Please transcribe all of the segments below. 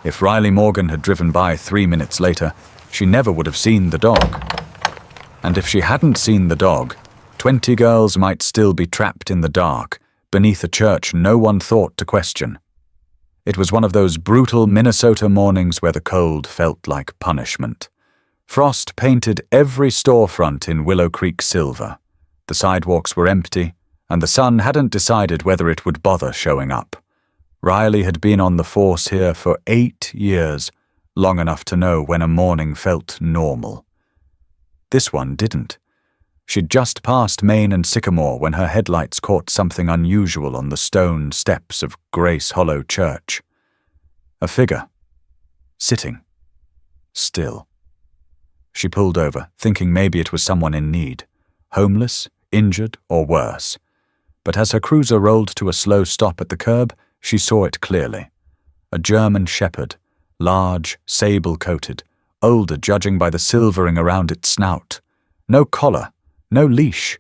If Riley Morgan had driven by 3 minutes later, she never would have seen the dog. And if she hadn't seen the dog, 20 girls might still be trapped in the dark, beneath a church no one thought to question. It was one of those brutal Minnesota mornings where the cold felt like punishment. Frost painted every storefront in Willow Creek silver. The sidewalks were empty, and the sun hadn't decided whether it would bother showing up. Riley had been on the force here for 8 years, long enough to know when a morning felt normal. This one didn't. She'd just passed Main and Sycamore when her headlights caught something unusual on the stone steps of Grace Hollow Church. A figure. Sitting. Still. She pulled over, thinking maybe it was someone in need. Homeless, injured, or worse. But as her cruiser rolled to a slow stop at the curb, she saw it clearly. A German shepherd, large, sable-coated, older judging by the silvering around its snout. No collar, no leash,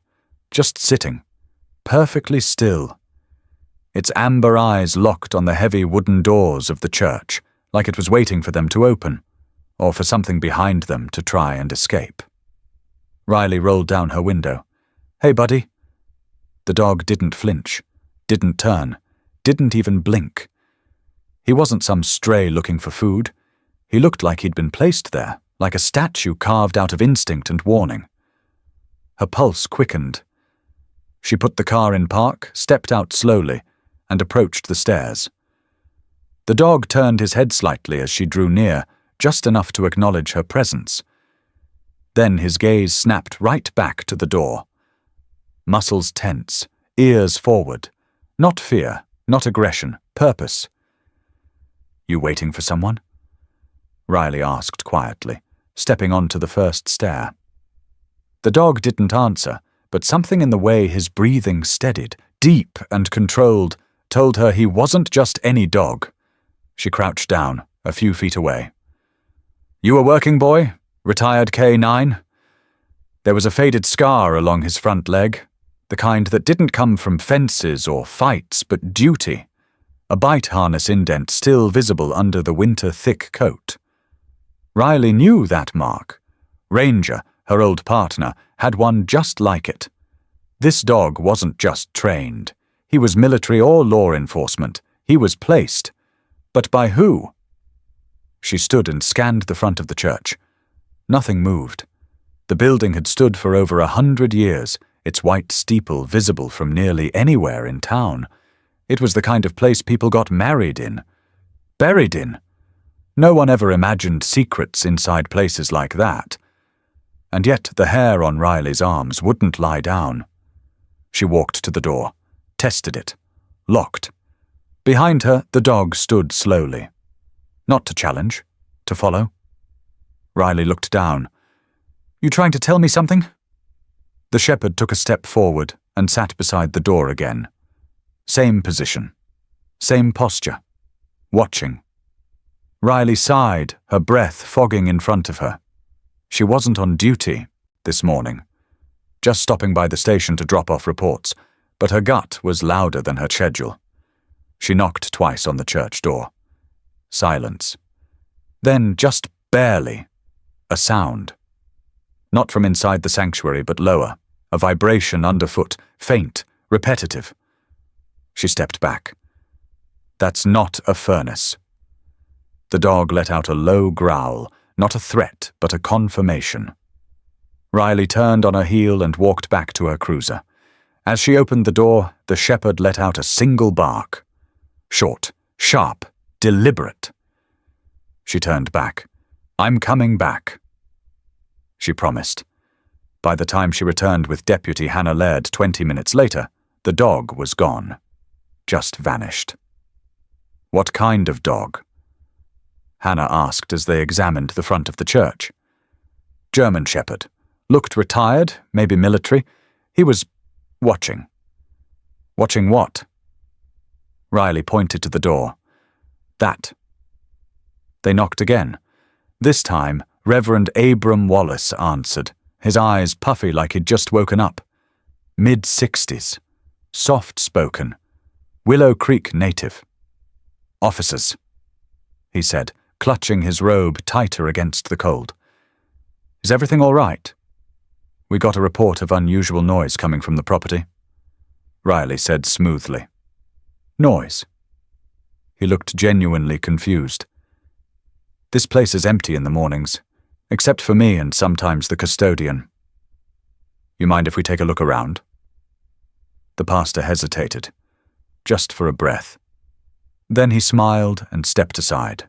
just sitting, perfectly still. Its amber eyes locked on the heavy wooden doors of the church, like it was waiting for them to open, or for something behind them to try and escape. Riley rolled down her window. "Hey, buddy." The dog didn't flinch, didn't turn, didn't even blink. He wasn't some stray looking for food. He looked like he'd been placed there, like a statue carved out of instinct and warning. Her pulse quickened. She put the car in park, stepped out slowly, and approached the stairs. The dog turned his head slightly as she drew near, just enough to acknowledge her presence. Then his gaze snapped right back to the door. Muscles tense, ears forward. Not fear, not aggression, purpose. "You waiting for someone?" Riley asked quietly, stepping onto the first stair. The dog didn't answer, but something in the way his breathing steadied, deep and controlled, told her he wasn't just any dog. She crouched down, a few feet away. "You a working boy? Retired K-9? There was a faded scar along his front leg, the kind that didn't come from fences or fights, but duty. A bite harness indent still visible under the winter-thick coat. Riley knew that mark. Ranger, her old partner, had one just like it. This dog wasn't just trained. He was military or law enforcement. He was placed. But by who? She stood and scanned the front of the church. Nothing moved. The building had stood for over 100 years, its white steeple visible from nearly anywhere in town. It was the kind of place people got married in. Buried in. No one ever imagined secrets inside places like that. And yet the hair on Riley's arms wouldn't lie down. She walked to the door, tested it, locked. Behind her, the dog stood slowly. Not to challenge, to follow. Riley looked down. "You trying to tell me something?" The shepherd took a step forward and sat beside the door again. Same position. Same posture. Watching. Riley sighed, her breath fogging in front of her. She wasn't on duty this morning. Just stopping by the station to drop off reports, but her gut was louder than her schedule. She knocked twice on the church door. Silence. Then, just barely, a sound. Not from inside the sanctuary, but lower, a vibration underfoot, faint, repetitive. She stepped back. That's not a furnace. The dog let out a low growl, not a threat, but a confirmation. Riley turned on her heel and walked back to her cruiser. As she opened the door, the shepherd let out a single bark. Short, sharp, deliberate. She turned back. "I'm coming back," she promised. By the time she returned with Deputy Hannah Laird 20 minutes later, the dog was gone. Just vanished. "What kind of dog?" Hannah asked as they examined the front of the church. "German shepherd. Looked retired, maybe military. He was watching." "Watching what?" Riley pointed to the door. "That." They knocked again. This time, Reverend Abram Wallace answered, his eyes puffy like he'd just woken up. Mid-60s. Soft-spoken. Willow Creek native. "Officers." he said, clutching his robe tighter against the cold. Is everything all right? We got a report of unusual noise coming from the property, Riley said smoothly. Noise? He looked genuinely confused. This place is empty in the mornings, except for me and sometimes the custodian. You mind if we take a look around? The pastor hesitated, just for a breath. Then he smiled and stepped aside.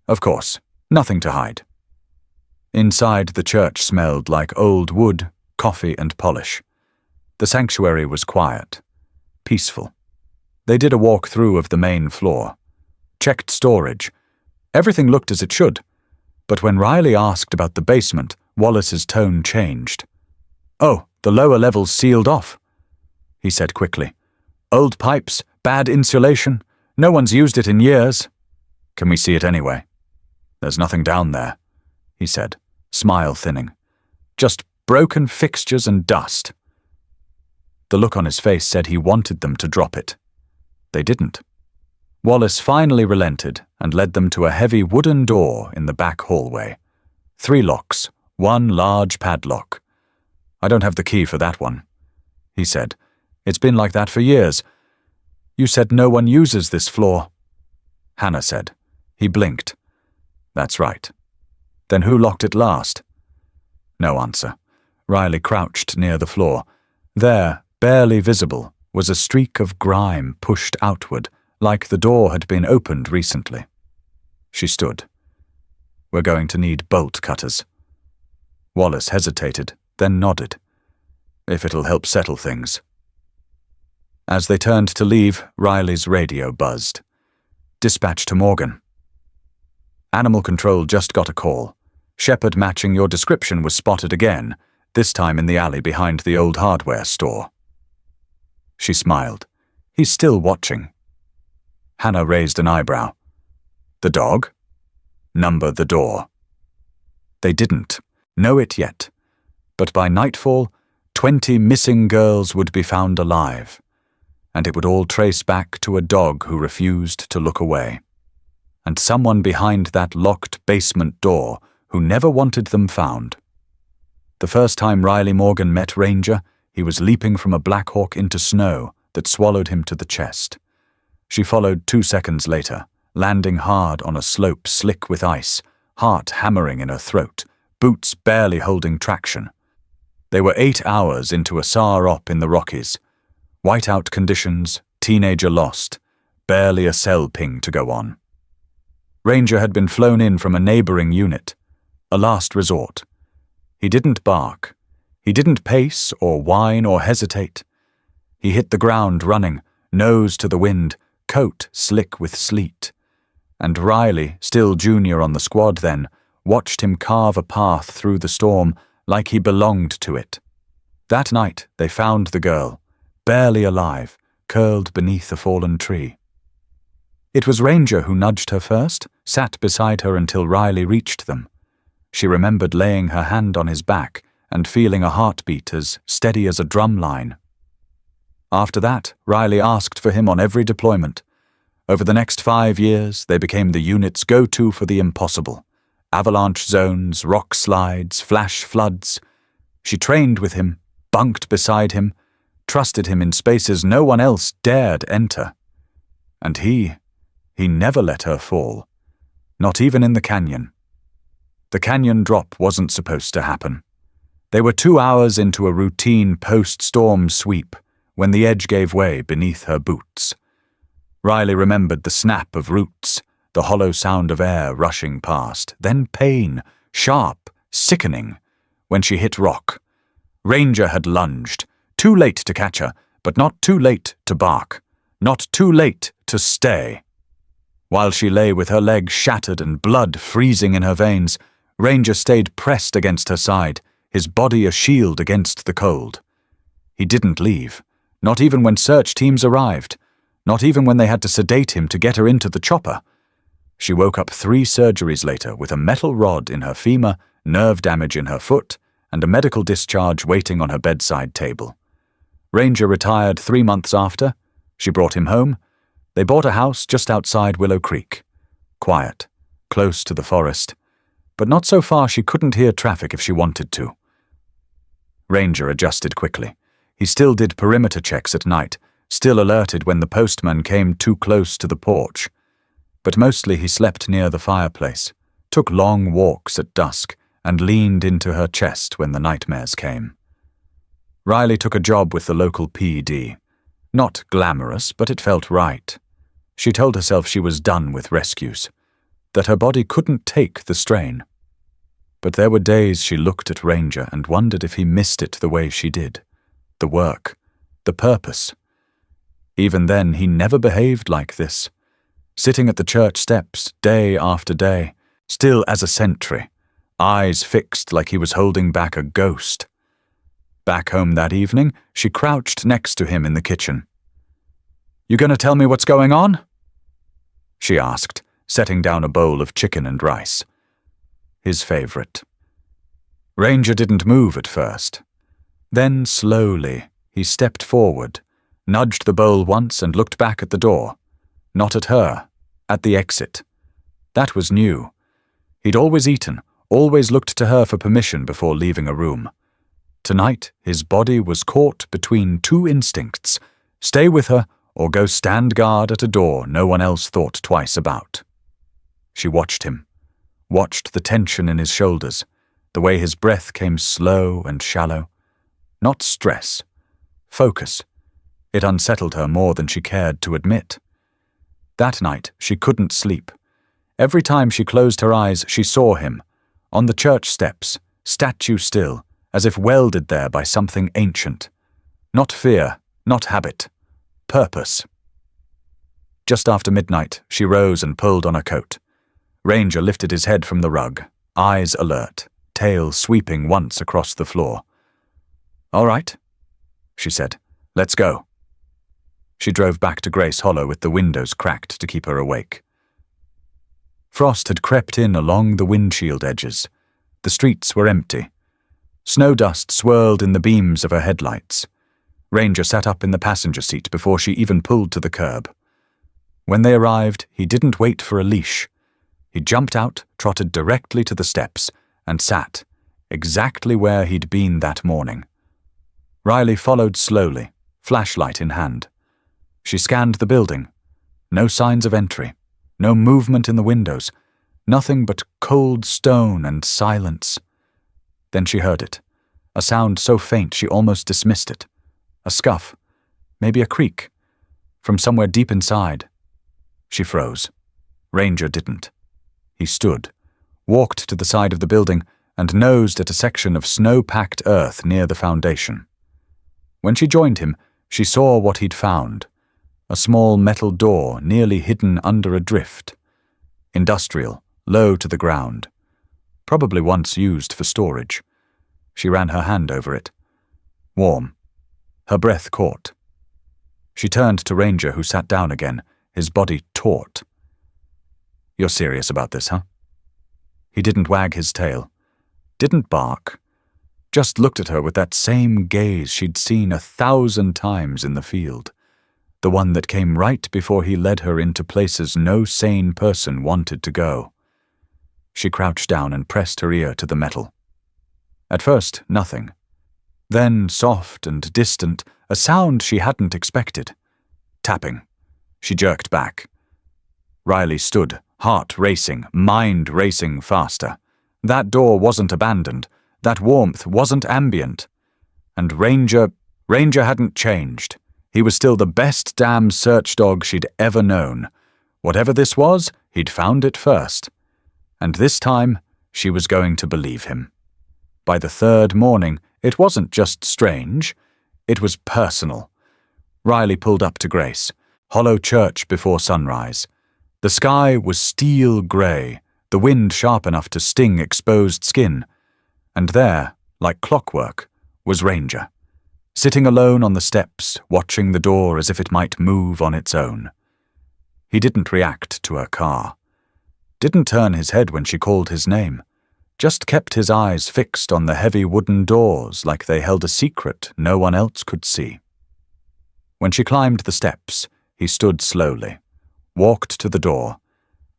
Of course, nothing to hide. Inside, the church smelled like old wood, coffee, and polish. The sanctuary was quiet, peaceful. They did a walk-through of the main floor, checked storage. Everything looked as it should, but when Riley asked about the basement, Wallace's tone changed. Oh, the lower levels sealed off, he said quickly. Old pipes, bad insulation. No one's used it in years. Can we see it anyway? There's nothing down there, he said, smile thinning. Just broken fixtures and dust. The look on his face said he wanted them to drop it. They didn't. Wallace finally relented and led them to a heavy wooden door in the back hallway. 3 locks, 1 large padlock. I don't have the key for that one, he said. It's been like that for years. You said no one uses this floor. Hannah said. He blinked. That's right. Then who locked it last? No answer. Riley crouched near the floor. There, barely visible, was a streak of grime pushed outward, like the door had been opened recently. She stood. We're going to need bolt cutters. Wallace hesitated, then nodded. If it'll help settle things. As they turned to leave, Riley's radio buzzed. Dispatch to Morgan. Animal Control just got a call. Shepherd matching your description was spotted again, this time in the alley behind the old hardware store. She smiled. He's still watching. Hannah raised an eyebrow. The dog? Number the door. They didn't know it yet, but by nightfall, 20 missing girls would be found alive, and it would all trace back to a dog who refused to look away, and someone behind that locked basement door who never wanted them found. The first time Riley Morgan met Ranger, he was leaping from a Blackhawk into snow that swallowed him to the chest. She followed 2 seconds later, landing hard on a slope slick with ice, heart hammering in her throat, boots barely holding traction. They were 8 hours into a SAR-op in the Rockies. Whiteout conditions, teenager lost, barely a cell ping to go on. Ranger had been flown in from a neighboring unit, a last resort. He didn't bark. He didn't pace or whine or hesitate. He hit the ground running, nose to the wind, coat slick with sleet. And Riley, still junior on the squad then, watched him carve a path through the storm like he belonged to it. That night they found the girl, barely alive, curled beneath a fallen tree. It was Ranger who nudged her first, sat beside her until Riley reached them. She remembered laying her hand on his back and feeling a heartbeat as steady as a drum line. After that, Riley asked for him on every deployment. Over the next 5 years, they became the unit's go-to for the impossible. Avalanche zones, rock slides, flash floods. She trained with him, bunked beside him, trusted him in spaces no one else dared enter. And he never let her fall. Not even in the canyon. The canyon drop wasn't supposed to happen. They were 2 hours into a routine post-storm sweep when the edge gave way beneath her boots. Riley remembered the snap of roots, the hollow sound of air rushing past, then pain, sharp, sickening, when she hit rock. Ranger had lunged, too late to catch her, but not too late to bark, not too late to stay. While she lay with her leg shattered and blood freezing in her veins, Ranger stayed pressed against her side, his body a shield against the cold. He didn't leave, not even when search teams arrived, not even when they had to sedate him to get her into the chopper. She woke up 3 surgeries later with a metal rod in her femur, nerve damage in her foot, and a medical discharge waiting on her bedside table. Ranger retired 3 months after. She brought him home. They bought a house just outside Willow Creek. quiet, close to the forest, but not so far she couldn't hear traffic if she wanted to. Ranger adjusted quickly. He still did perimeter checks at night, still alerted when the postman came too close to the porch. But mostly he slept near the fireplace, took long walks at dusk, and leaned into her chest when the nightmares came. Riley took a job with the local PD. Not glamorous, but it felt right. She told herself she was done with rescues, that her body couldn't take the strain. But there were days she looked at Ranger and wondered if he missed it the way she did. The work, the purpose. Even then, he never behaved like this. Sitting at the church steps, day after day, still as a sentry, eyes fixed like he was holding back a ghost. Back home that evening, she crouched next to him in the kitchen. "You gonna tell me what's going on?" she asked, setting down a bowl of chicken and rice. His favorite. Ranger didn't move at first. Then, slowly, he stepped forward, nudged the bowl once and looked back at the door. Not at her, at the exit. That was new. He'd always eaten, always looked to her for permission before leaving a room. Tonight, his body was caught between two instincts: stay with her or go stand guard at a door no one else thought twice about. She watched him, watched the tension in his shoulders, the way his breath came slow and shallow. Not stress, focus. It unsettled her more than she cared to admit. That night, she couldn't sleep. Every time she closed her eyes, she saw him, on the church steps, statue still, as if welded there by something ancient. Not fear, not habit, purpose. Just after midnight, she rose and pulled on her coat. Ranger lifted his head from the rug, eyes alert, tail sweeping once across the floor. "All right," she said. "Let's go." She drove back to Grace Hollow with the windows cracked to keep her awake. Frost had crept in along the windshield edges. The streets were empty. Snow dust swirled in the beams of her headlights. Ranger sat up in the passenger seat before she even pulled to the curb. When they arrived, he didn't wait for a leash. He jumped out, trotted directly to the steps, and sat, exactly where he'd been that morning. Riley followed slowly, flashlight in hand. She scanned the building. No signs of entry, no movement in the windows, nothing but cold stone and silence. Then she heard it, a sound so faint she almost dismissed it. A scuff, maybe a creak, from somewhere deep inside. She froze. Ranger didn't. He stood, walked to the side of the building, and nosed at a section of snow-packed earth near the foundation. When she joined him, she saw what he'd found. A small metal door nearly hidden under a drift. Industrial, low to the ground. Probably once used for storage. She ran her hand over it. Warm. Her breath caught. She turned to Ranger, who sat down again, his body taut. "You're serious about this, huh?" He didn't wag his tail. Didn't bark. Just looked at her with that same gaze she'd seen 1,000 times in the field. The one that came right before he led her into places no sane person wanted to go. She crouched down and pressed her ear to the metal. At first, nothing. Then, soft and distant, a sound she hadn't expected. Tapping. She jerked back. Riley stood, heart racing, mind racing faster. That door wasn't abandoned. That warmth wasn't ambient. And Ranger hadn't changed. He was still the best damn search dog she'd ever known. Whatever this was, he'd found it first. And this time, she was going to believe him. By the third morning, it wasn't just strange. It was personal. Riley pulled up to Grace. Hollow church before sunrise. The sky was steel grey, the wind sharp enough to sting exposed skin. And there, like clockwork, was Ranger, sitting alone on the steps, watching the door as if it might move on its own. He didn't react to her car. Didn't turn his head when she called his name. Just kept his eyes fixed on the heavy wooden doors like they held a secret no one else could see. When she climbed the steps, he stood slowly, walked to the door,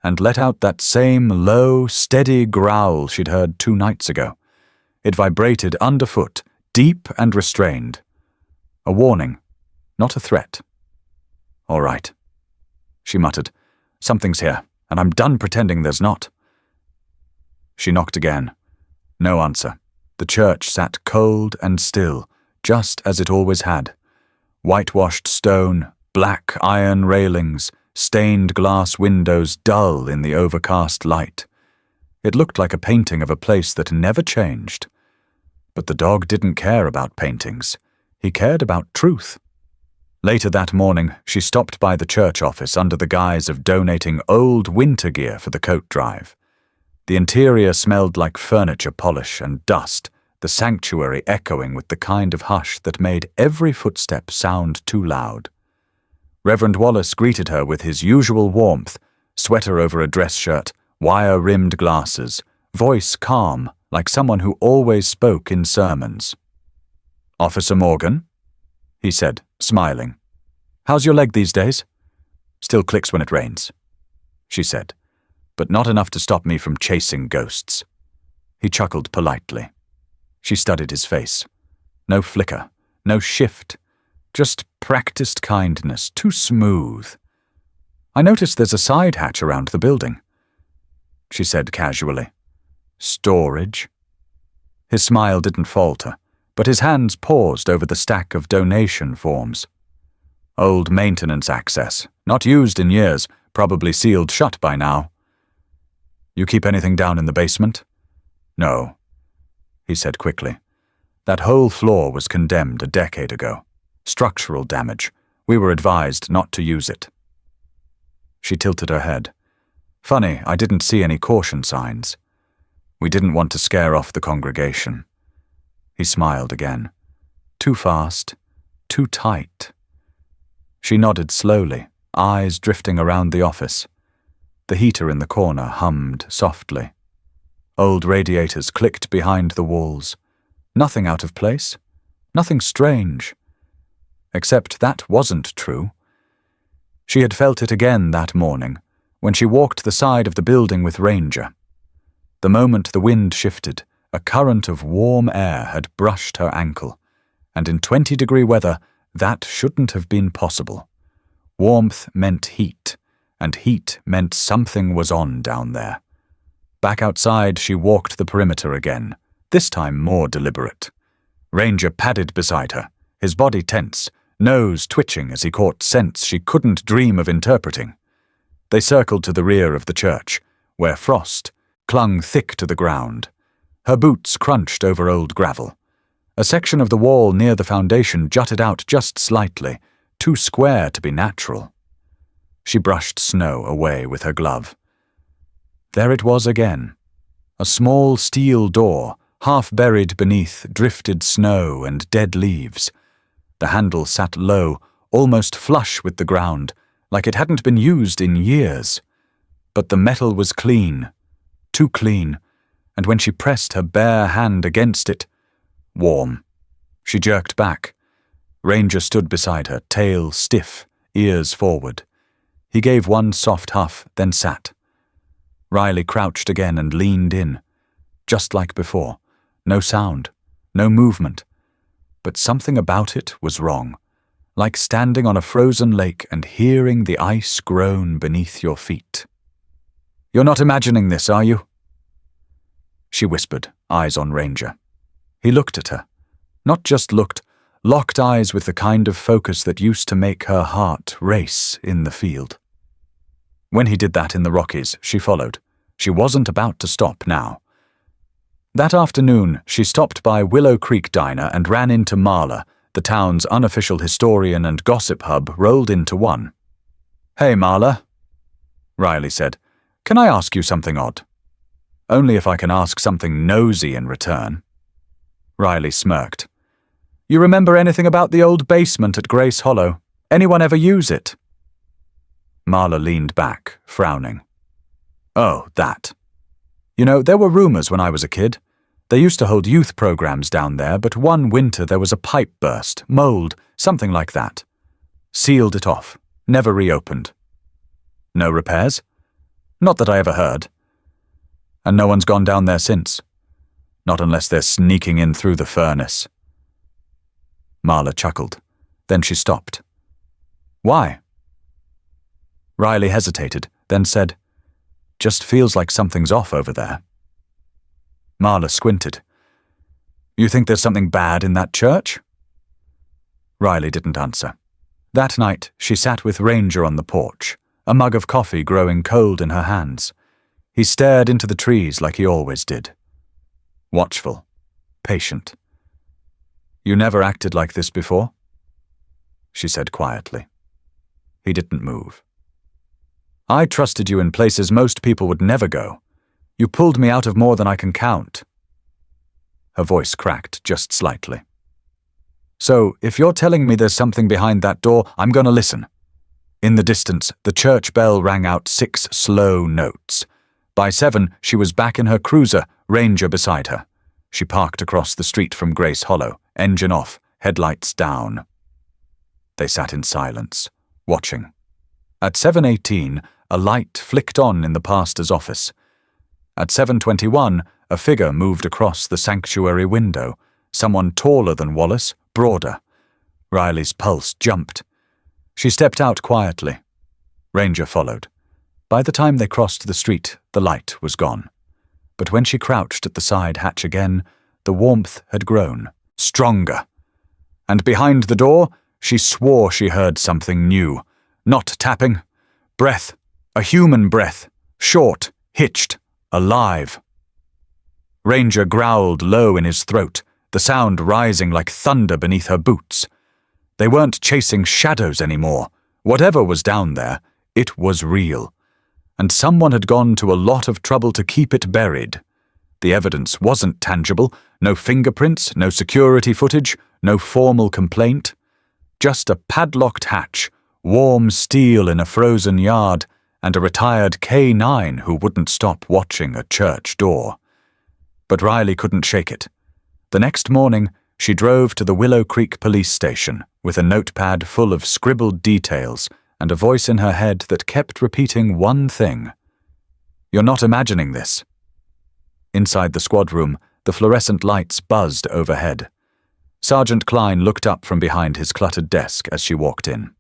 and let out that same low, steady growl she'd heard 2 nights ago. It vibrated underfoot, deep and restrained. A warning, not a threat. "All right," she muttered. "Something's here, and I'm done pretending there's not." She knocked again. No answer. The church sat cold and still, just as it always had. Whitewashed stone, black iron railings, stained glass windows dull in the overcast light. It looked like a painting of a place that never changed. But the dog didn't care about paintings. He cared about truth. Later that morning, she stopped by the church office under the guise of donating old winter gear for the coat drive. The interior smelled like furniture polish and dust, the sanctuary echoing with the kind of hush that made every footstep sound too loud. Reverend Wallace greeted her with his usual warmth, sweater over a dress shirt, wire-rimmed glasses, voice calm like someone who always spoke in sermons. "Officer Morgan?" he said, smiling. "How's your leg these days?" "Still clicks when it rains," she said, "but not enough to stop me from chasing ghosts." He chuckled politely. She studied his face. No flicker, no shift, just practiced kindness, too smooth. "I noticed there's a side hatch around the building," she said casually. "Storage?" His smile didn't falter, but his hands paused over the stack of donation forms. "Old maintenance access, not used in years, probably sealed shut by now." "You keep anything down in the basement?" "No," he said quickly. "That whole floor was condemned a decade ago. Structural damage. We were advised not to use it." She tilted her head. "Funny, I didn't see any caution signs. We didn't want to scare off the congregation." He smiled again. Too fast, too tight. She nodded slowly, eyes drifting around the office. The heater in the corner hummed softly. Old radiators clicked behind the walls. Nothing out of place, nothing strange. Except that wasn't true. She had felt it again that morning, when she walked the side of the building with Ranger. The moment the wind shifted, a current of warm air had brushed her ankle, and in 20-degree weather, that shouldn't have been possible. Warmth meant heat, and heat meant something was on down there. Back outside, she walked the perimeter again, this time more deliberate. Ranger padded beside her, his body tense, nose twitching as he caught scents she couldn't dream of interpreting. They circled to the rear of the church, where frost clung thick to the ground. Her boots crunched over old gravel. A section of the wall near the foundation jutted out just slightly, too square to be natural. She brushed snow away with her glove. There it was again. A small steel door, half buried beneath drifted snow and dead leaves. The handle sat low, almost flush with the ground, like it hadn't been used in years. But the metal was clean, too clean, and when she pressed her bare hand against it, warm. She jerked back. Ranger stood beside her, tail stiff, ears forward. He gave one soft huff, then sat. Riley crouched again and leaned in. Just like before. No sound, no movement. But something about it was wrong, like standing on a frozen lake and hearing the ice groan beneath your feet. "You're not imagining this, are you?" she whispered, eyes on Ranger. He looked at her. Not just looked, locked eyes with the kind of focus that used to make her heart race in the field. When he did that in the Rockies, she followed. She wasn't about to stop now. That afternoon, she stopped by Willow Creek Diner and ran into Marla, the town's unofficial historian and gossip hub rolled into one. "Hey, Marla," Riley said. "Can I ask you something odd?" "Only if I can ask something nosy in return." Riley smirked. "You remember anything about the old basement at Grace Hollow? Anyone ever use it?" Marla leaned back, frowning. "Oh, that. You know, there were rumors when I was a kid. They used to hold youth programs down there, but one winter there was a pipe burst, mold, something like that. Sealed it off, never reopened." "No repairs?" Not that I ever heard. And no one's gone down there since. Not unless they're sneaking in through the furnace. Marla chuckled. Then she stopped. Why? Riley hesitated, then said, Just feels like something's off over there. Marla squinted. You think there's something bad in that church? Riley didn't answer. That night, she sat with Ranger on the porch, a mug of coffee growing cold in her hands. He stared into the trees like he always did. Watchful, patient. You never acted like this before? She said quietly. He didn't move. I trusted you in places most people would never go. You pulled me out of more than I can count. Her voice cracked just slightly. So, if you're telling me there's something behind that door, I'm going to listen. In the distance, the church bell rang out 6 slow notes. By 7, she was back in her cruiser, Ranger beside her. She parked across the street from Grace Hollow, engine off, headlights down. They sat in silence, watching. At 7:18, a light flicked on in the pastor's office. At 7:21, a figure moved across the sanctuary window, someone taller than Wallace, broader. Riley's pulse jumped. She stepped out quietly. Ranger followed. By the time they crossed the street, the light was gone. But when she crouched at the side hatch again, the warmth had grown, stronger. And behind the door, she swore she heard something new. Not tapping. Breath. A human breath. Short, hitched, alive. Ranger growled low in his throat, the sound rising like thunder beneath her boots. They weren't chasing shadows anymore. Whatever was down there, it was real. And someone had gone to a lot of trouble to keep it buried. The evidence wasn't tangible, no fingerprints, no security footage, no formal complaint. Just a padlocked hatch, warm steel in a frozen yard, and a retired K-9 who wouldn't stop watching a church door. But Riley couldn't shake it. The next morning, she drove to the Willow Creek police station with a notepad full of scribbled details and a voice in her head that kept repeating one thing. You're not imagining this. Inside the squad room, the fluorescent lights buzzed overhead. Sergeant Klein looked up from behind his cluttered desk as she walked in.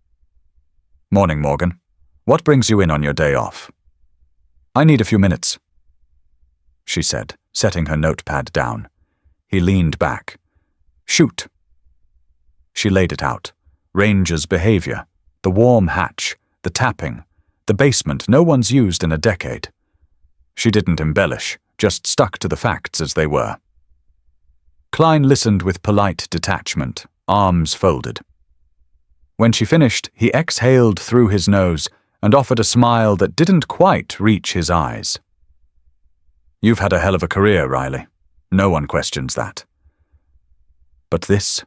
Morning, Morgan. What brings you in on your day off? I need a few minutes, she said, setting her notepad down. He leaned back. Shoot. She laid it out. Ranger's behavior, the warm hatch, the tapping, the basement no one's used in a decade. She didn't embellish, just stuck to the facts as they were. Klein listened with polite detachment, arms folded. When she finished, he exhaled through his nose and offered a smile that didn't quite reach his eyes. You've had a hell of a career, Riley. No one questions that. But this?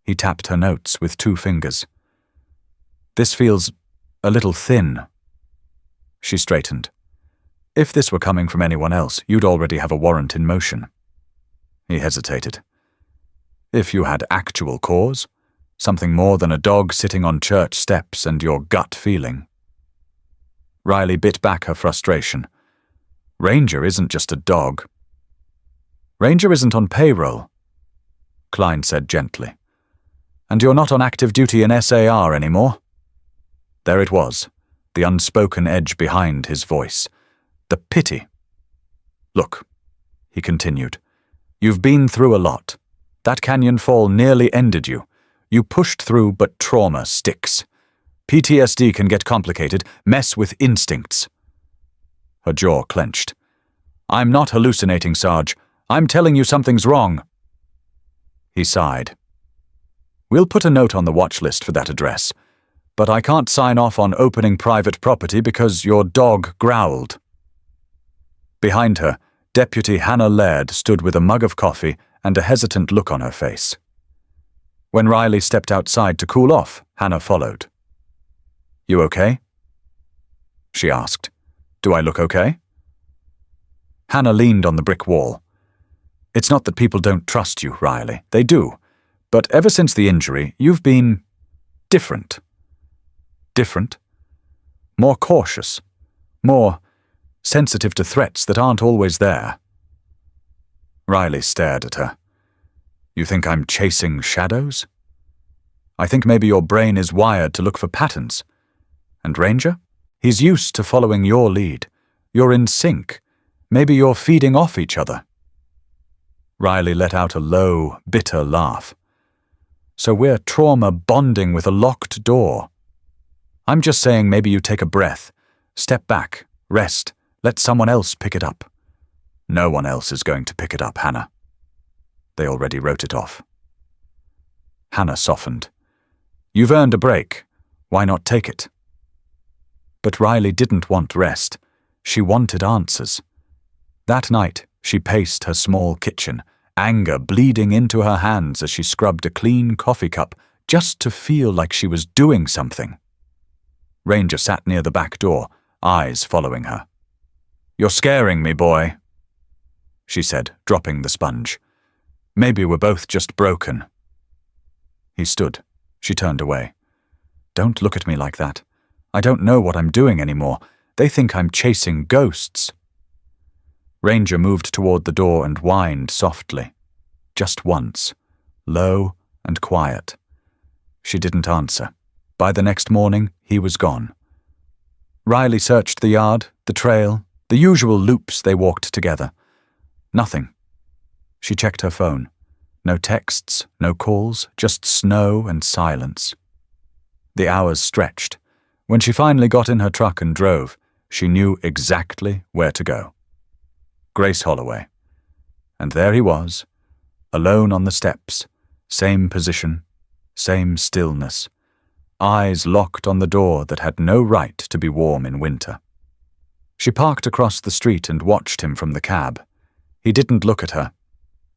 He tapped her notes with 2 fingers. This feels a little thin. She straightened. If this were coming from anyone else, you'd already have a warrant in motion. He hesitated. If you had actual cause, something more than a dog sitting on church steps and your gut feeling. Riley bit back her frustration. Ranger isn't just a dog. Ranger isn't on payroll, Klein said gently. And you're not on active duty in SAR anymore. There it was, the unspoken edge behind his voice. The pity. Look, he continued, you've been through a lot. That canyon fall nearly ended you. You pushed through, but trauma sticks. PTSD can get complicated, mess with instincts. Her jaw clenched. I'm not hallucinating, Sarge. I'm telling you something's wrong. He sighed. We'll put a note on the watch list for that address, but I can't sign off on opening private property because your dog growled. Behind her, Deputy Hannah Laird stood with a mug of coffee and a hesitant look on her face. When Riley stepped outside to cool off, Hannah followed. You okay? She asked. Do I look okay? Hannah leaned on the brick wall. It's not that people don't trust you, Riley. They do. But ever since the injury, you've been different. Different. More cautious. More sensitive to threats that aren't always there. Riley stared at her. You think I'm chasing shadows? I think maybe your brain is wired to look for patterns. And Ranger? He's used to following your lead. You're in sync. Maybe you're feeding off each other. Riley let out a low, bitter laugh. So we're trauma bonding with a locked door. I'm just saying maybe you take a breath, step back, rest, let someone else pick it up. No one else is going to pick it up, Hannah. They already wrote it off. Hannah softened. You've earned a break. Why not take it? But Riley didn't want rest. She wanted answers. That night, she paced her small kitchen, anger bleeding into her hands as she scrubbed a clean coffee cup just to feel like she was doing something. Ranger sat near the back door, eyes following her. You're scaring me, boy, she said, dropping the sponge. Maybe we're both just broken. He stood. She turned away. Don't look at me like that. I don't know what I'm doing anymore. They think I'm chasing ghosts. Ranger moved toward the door and whined softly. Just once. Low and quiet. She didn't answer. By the next morning, he was gone. Riley searched the yard, the trail, the usual loops they walked together. Nothing. She checked her phone. No texts, no calls, just snow and silence. The hours stretched. When she finally got in her truck and drove, she knew exactly where to go. Grace Holloway. And there he was, alone on the steps, same position, same stillness, eyes locked on the door that had no right to be warm in winter. She parked across the street and watched him from the cab. He didn't look at her,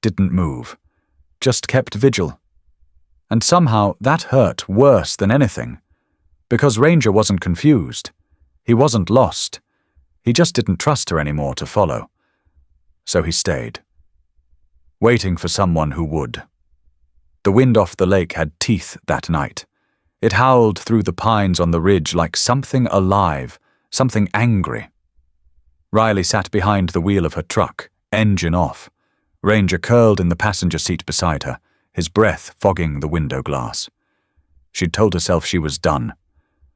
didn't move, just kept vigil. And somehow that hurt worse than anything, because Ranger wasn't confused. He wasn't lost. He just didn't trust her anymore to follow. So he stayed, waiting for someone who would. The wind off the lake had teeth that night. It howled through the pines on the ridge like something alive, something angry. Riley sat behind the wheel of her truck, engine off. Ranger curled in the passenger seat beside her, his breath fogging the window glass. She'd told herself she was done.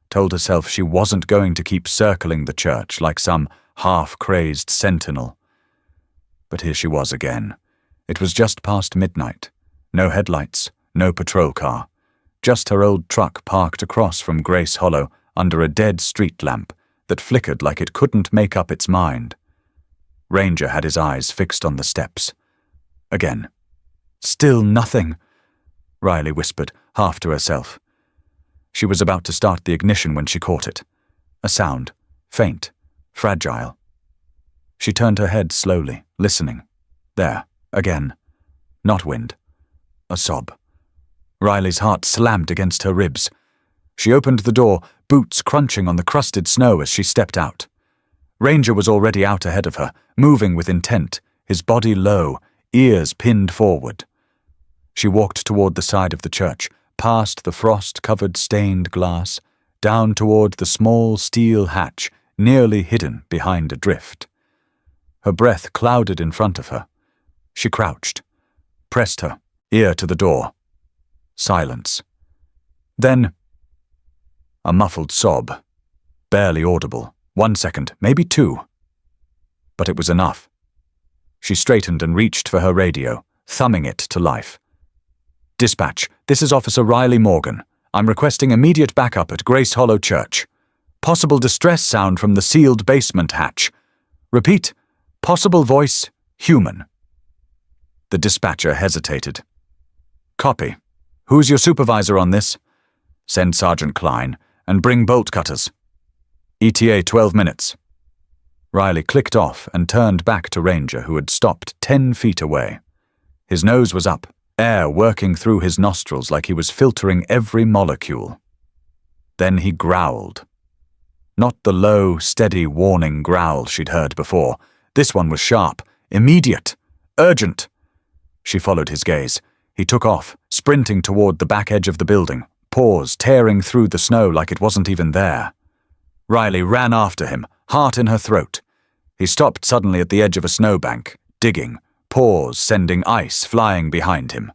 Told herself she wasn't going to keep circling the church like some half-crazed sentinel. But here she was again. It was just past midnight. No headlights, no patrol car. Just her old truck parked across from Grace Hollow under a dead street lamp that flickered like it couldn't make up its mind. Ranger had his eyes fixed on the steps. Again. Still nothing, Riley whispered, half to herself. She was about to start the ignition when she caught it. A sound, faint, fragile. She turned her head slowly, listening. There, again. Not wind. A sob. Riley's heart slammed against her ribs. She opened the door, boots crunching on the crusted snow as she stepped out. Ranger was already out ahead of her, moving with intent, his body low, ears pinned forward. She walked toward the side of the church, past the frost-covered stained glass, down toward the small steel hatch, nearly hidden behind a drift. Her breath clouded in front of her. She crouched, pressed her ear to the door. Silence. Then, a muffled sob, barely audible. 1 second, maybe 2. But it was enough. She straightened and reached for her radio, thumbing it to life. Dispatch, this is Officer Riley Morgan. I'm requesting immediate backup at Grace Hollow Church. Possible distress sound from the sealed basement hatch. Repeat, possible voice, human. The dispatcher hesitated. Copy. Who's your supervisor on this? Send Sergeant Klein, and bring bolt cutters. ETA 12 minutes. Riley clicked off and turned back to Ranger, who had stopped 10 feet away. His nose was up, air working through his nostrils like he was filtering every molecule. Then he growled. Not the low, steady, warning growl she'd heard before. This one was sharp, immediate, urgent. She followed his gaze. He took off, sprinting toward the back edge of the building, paws tearing through the snow like it wasn't even there. Riley ran after him, heart in her throat. He stopped suddenly at the edge of a snowbank, digging, paws sending ice flying behind him.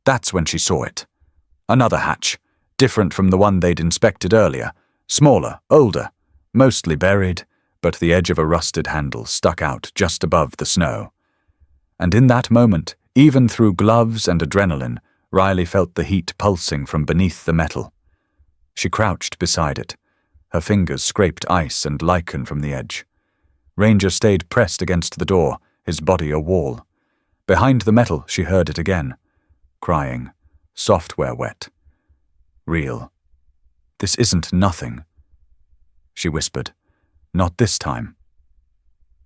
That's when she saw it. Another hatch, different from the one they'd inspected earlier, smaller, older, mostly buried, but the edge of a rusted handle stuck out just above the snow. And in that moment, even through gloves and adrenaline, Riley felt the heat pulsing from beneath the metal. She crouched beside it. Her fingers scraped ice and lichen from the edge. Ranger stayed pressed against the door, his body a wall. Behind the metal, she heard it again. Crying. Software wet. Real. This isn't nothing. She whispered. Not this time.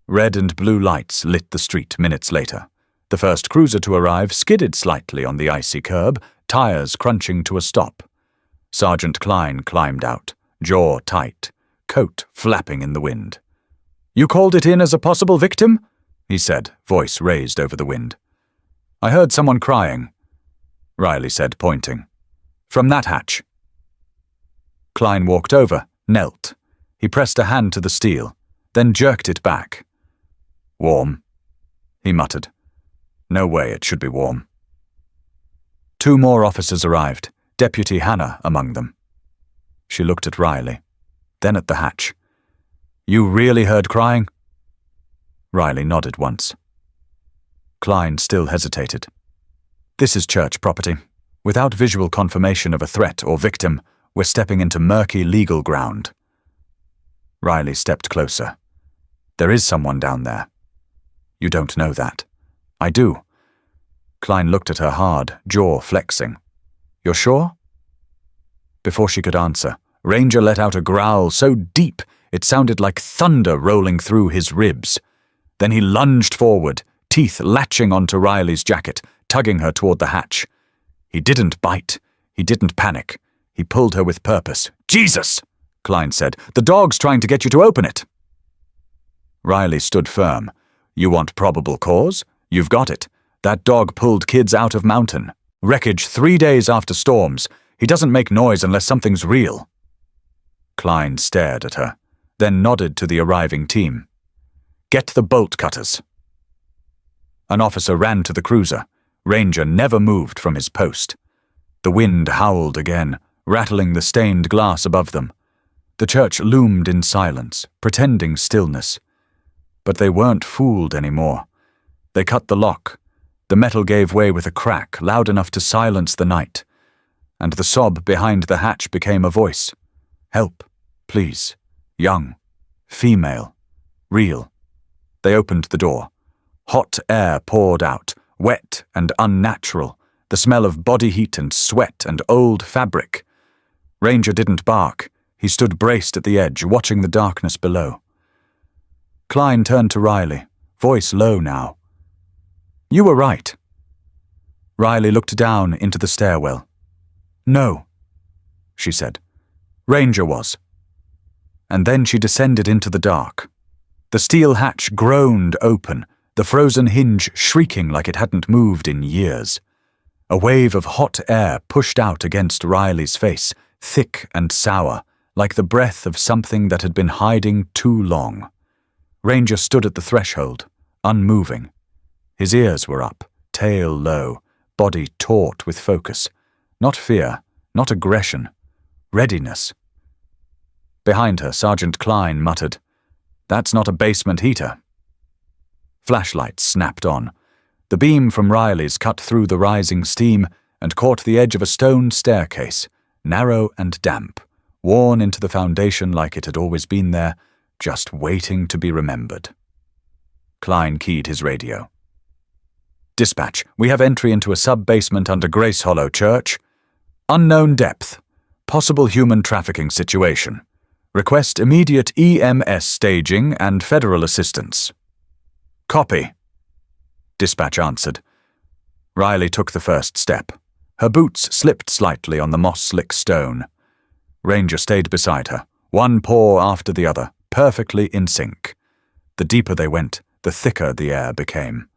Red and blue lights lit the street minutes later. The first cruiser to arrive skidded slightly on the icy curb, tires crunching to a stop. Sergeant Klein climbed out, jaw tight, coat flapping in the wind. "You called it in as a possible victim?" he said, voice raised over the wind. "I heard someone crying," Riley said, pointing. "From that hatch." Klein walked over, knelt. He pressed a hand to the steel, then jerked it back. "Warm," he muttered. "No way it should be warm." 2 more officers arrived, Deputy Hannah among them. She looked at Riley, then at the hatch. "You really heard crying?" Riley nodded once. Klein still hesitated. "This is church property. Without visual confirmation of a threat or victim, we're stepping into murky legal ground." Riley stepped closer. "There is someone down there." "You don't know that." "I do." Klein looked at her hard, jaw flexing. "You're sure?" Before she could answer, Ranger let out a growl so deep it sounded like thunder rolling through his ribs. Then he lunged forward, teeth latching onto Riley's jacket, tugging her toward the hatch. He didn't bite. He didn't panic. He pulled her with purpose. "Jesus!" Klein said. "The dog's trying to get you to open it." Riley stood firm. "You want probable cause? You've got it. That dog pulled kids out of mountain. Wreckage 3 days after storms. He doesn't make noise unless something's real." Klein stared at her, then nodded to the arriving team. "Get the bolt cutters." An officer ran to the cruiser. Ranger never moved from his post. The wind howled again, rattling the stained glass above them. The church loomed in silence, pretending stillness. But they weren't fooled anymore. They cut the lock. The metal gave way with a crack loud enough to silence the night. And the sob behind the hatch became a voice. "Help, please. Young. Female. Real." They opened the door. Hot air poured out, wet and unnatural, the smell of body heat and sweat and old fabric. Ranger didn't bark. He stood braced at the edge, watching the darkness below. Klein turned to Riley, voice low now. "You were right." Riley looked down into the stairwell. "No," she said. "Ranger was." And then she descended into the dark. The steel hatch groaned open, the frozen hinge shrieking like it hadn't moved in years. A wave of hot air pushed out against Riley's face, thick and sour, like the breath of something that had been hiding too long. Ranger stood at the threshold, unmoving. His ears were up, tail low, body taut with focus. Not fear, not aggression. Readiness. Behind her, Sergeant Klein muttered, "That's not a basement heater." Flashlights snapped on. The beam from Riley's cut through the rising steam and caught the edge of a stone staircase, narrow and damp, worn into the foundation like it had always been there, just waiting to be remembered. Klein keyed his radio. "Dispatch, we have entry into a sub-basement under Grace Hollow Church. Unknown depth. Possible human trafficking situation. Request immediate EMS staging and federal assistance." "Copy," Dispatch answered. Riley took the first step. Her boots slipped slightly on the moss-slick stone. Ranger stayed beside her, one paw after the other, perfectly in sync. The deeper they went, the thicker the air became.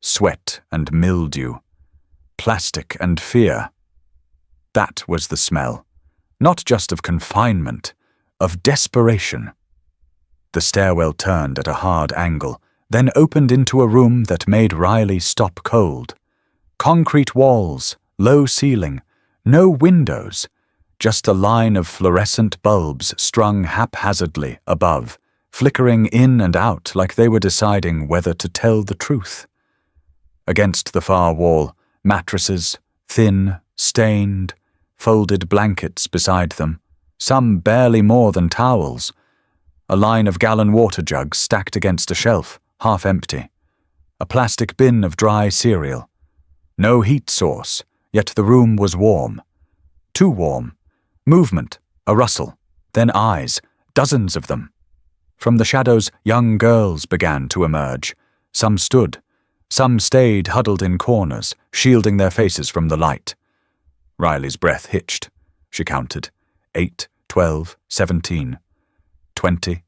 Sweat and mildew. Plastic and fear. That was the smell. Not just of confinement, of desperation. The stairwell turned at a hard angle, then opened into a room that made Riley stop cold. Concrete walls, low ceiling, no windows, just a line of fluorescent bulbs strung haphazardly above, flickering in and out like they were deciding whether to tell the truth. Against the far wall, mattresses, thin, stained, folded blankets beside them, some barely more than towels. A line of gallon water jugs stacked against a shelf, half empty. A plastic bin of dry cereal. No heat source, yet the room was warm. Too warm. Movement, a rustle, then eyes, dozens of them. From the shadows, young girls began to emerge. Some stood. Some stayed huddled in corners, shielding their faces from the light. Riley's breath hitched. She counted. 8, 12, 17. 20.